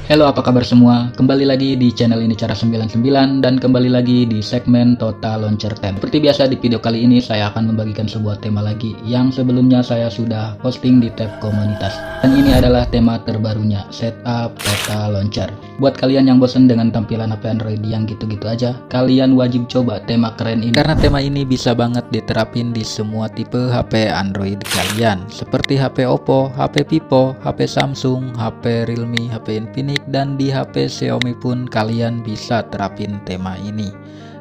Halo, apa kabar semua? Kembali lagi di channel ini Cara 99 dan kembali lagi di segmen Total Launcher Tab. Seperti biasa di video kali ini saya akan membagikan sebuah tema lagi yang sebelumnya saya sudah posting di tab komunitas. Dan ini adalah tema terbarunya, Setup Total Launcher. Buat kalian yang bosan dengan tampilan HP Android yang gitu-gitu aja, kalian wajib coba tema keren ini. Karena tema ini bisa banget diterapin di semua tipe HP Android kalian, seperti HP Oppo, HP Vivo, HP Samsung, HP Realme, HP Infinix, dan di HP Xiaomi pun kalian bisa terapin tema ini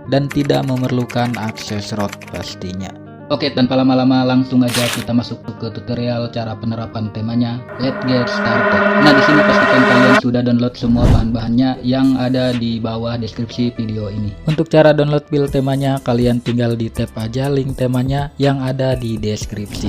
dan tidak memerlukan akses ROT pastinya. Oke, tanpa lama-lama langsung aja kita masuk ke tutorial cara penerapan temanya. Let's get started. Nah, di sini pastikan kalian sudah download semua bahan-bahannya yang ada di bawah deskripsi video ini. Untuk cara download build temanya, kalian tinggal di tap aja link temanya yang ada di deskripsi.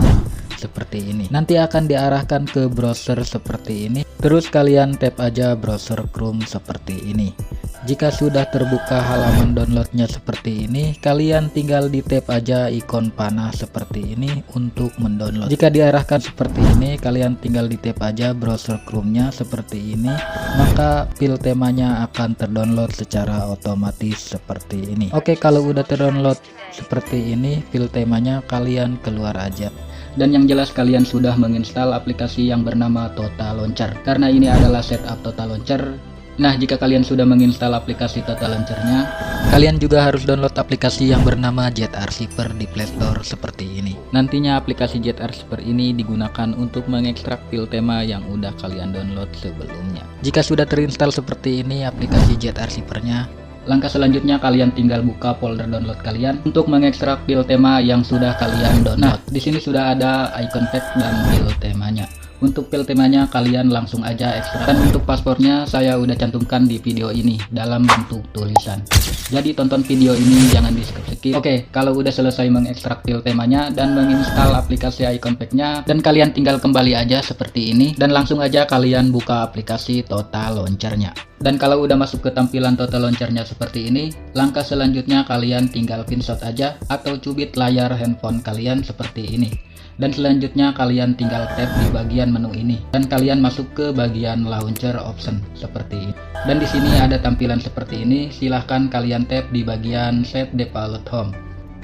Seperti ini. Nanti akan diarahkan ke browser seperti ini. Terus kalian tap aja browser Chrome seperti ini. Jika sudah terbuka halaman downloadnya seperti ini, kalian tinggal di tap aja ikon panah seperti ini untuk mendownload. Jika diarahkan seperti ini, kalian tinggal di tap aja browser Chrome-nya seperti ini, maka file temanya akan terdownload secara otomatis seperti ini. Oke, kalau udah terdownload seperti ini file temanya, kalian keluar aja. Dan yang jelas kalian sudah menginstal aplikasi yang bernama Total Launcher, karena ini adalah setup Total Launcher. Nah, jika kalian sudah menginstal aplikasi Total Launcher-nya, kalian juga harus download aplikasi yang bernama ZArchiver di Play Store seperti ini. Nantinya aplikasi ZArchiver ini digunakan untuk mengekstrak file tema yang udah kalian download sebelumnya. Jika sudah terinstall seperti ini aplikasi ZArchiver-nya, langkah selanjutnya kalian tinggal buka folder download kalian untuk mengekstrak file tema yang sudah kalian download. Nah, di sini sudah ada icon pack dan file temanya. Untuk file temanya kalian langsung aja ekstrak. Dan untuk paspornya saya udah cantumkan di video ini dalam bentuk tulisan. Jadi tonton video ini jangan di skip. Oke, kalau udah selesai mengekstrak file temanya dan menginstal aplikasi icon pack-nya, dan kalian tinggal kembali aja seperti ini dan langsung aja kalian buka aplikasi Total Launcher-nya. Dan kalau udah masuk ke tampilan Total Launcher-nya seperti ini, langkah selanjutnya kalian tinggal screenshot aja atau cubit layar handphone kalian seperti ini. Dan selanjutnya kalian tinggal tap di bagian menu ini dan kalian masuk ke bagian launcher option seperti ini. Dan di sini ada tampilan seperti ini, silahkan kalian tap di bagian set default home.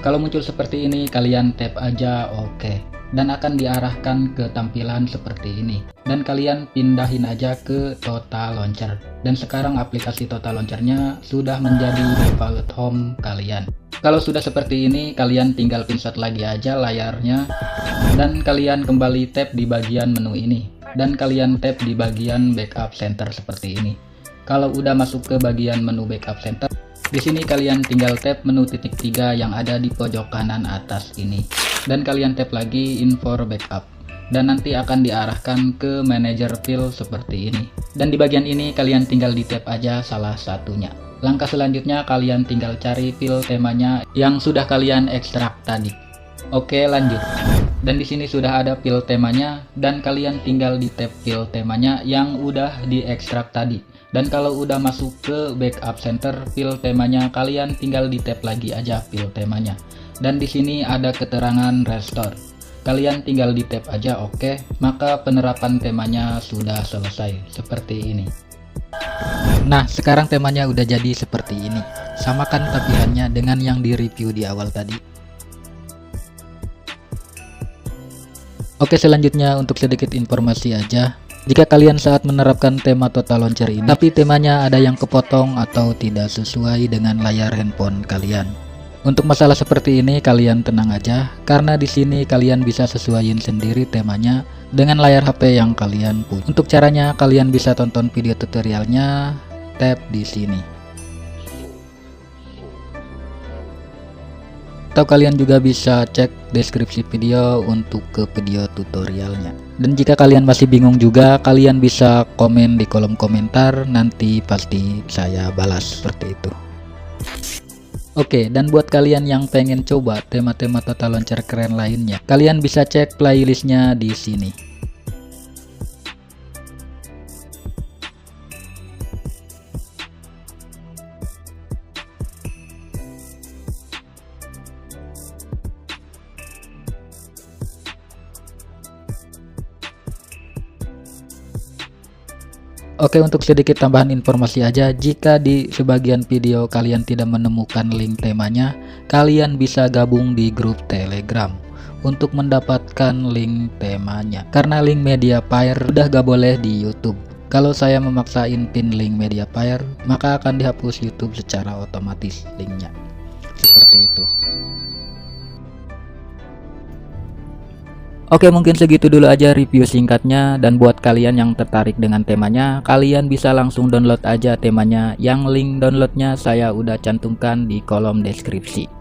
Kalau muncul seperti ini kalian tap aja OK dan akan diarahkan ke tampilan seperti ini. Dan kalian pindahin aja ke Total Launcher. Dan sekarang aplikasi Total Launcher-nya sudah menjadi default home kalian. Kalau sudah seperti ini, kalian tinggal screenshot lagi aja layarnya dan kalian kembali tap di bagian menu ini dan kalian tap di bagian backup center seperti ini. Kalau udah masuk ke bagian menu backup center, di sini kalian tinggal tap menu titik 3 yang ada di pojok kanan atas ini dan kalian tap lagi info backup dan nanti akan diarahkan ke manager file seperti ini. Dan di bagian ini kalian tinggal di tap aja salah satunya. Langkah selanjutnya kalian tinggal cari file temanya yang sudah kalian ekstrak tadi. Oke, lanjut. Dan di sini sudah ada file temanya dan kalian tinggal di tab file temanya yang udah diekstrak tadi. Dan kalau udah masuk ke backup center file temanya, kalian tinggal di tab lagi aja file temanya. Dan di sini ada keterangan restore. Kalian tinggal di tab aja oke, maka penerapan temanya sudah selesai seperti ini. Nah, sekarang temanya udah jadi seperti ini. Samakan tampilannya dengan yang di review di awal tadi. Oke, selanjutnya untuk sedikit informasi aja. Jika kalian saat menerapkan tema Total Launcher ini, tapi temanya ada yang kepotong atau tidak sesuai dengan layar handphone kalian. Untuk masalah seperti ini kalian tenang aja, karena di sini kalian bisa sesuaiin sendiri temanya dengan layar HP yang kalian punya. Untuk caranya kalian bisa tonton video tutorialnya, tap di sini. Atau kalian juga bisa cek deskripsi video untuk ke video tutorialnya. Dan jika kalian masih bingung juga, kalian bisa komen di kolom komentar, nanti pasti saya balas seperti itu. Oke, dan buat kalian yang pengen coba tema-tema Total Launcher keren lainnya, kalian bisa cek playlistnya di sini. Oke, untuk sedikit tambahan informasi aja, jika di sebagian video kalian tidak menemukan link temanya, kalian bisa gabung di grup Telegram untuk mendapatkan link temanya. Karena link Mediafire udah gak boleh di YouTube. Kalau saya memaksain pin link Mediafire, maka akan dihapus YouTube secara otomatis linknya. Seperti itu. Oke, mungkin segitu dulu aja review singkatnya, dan buat kalian yang tertarik dengan temanya, kalian bisa langsung download aja temanya, yang link downloadnya saya udah cantumkan di kolom deskripsi.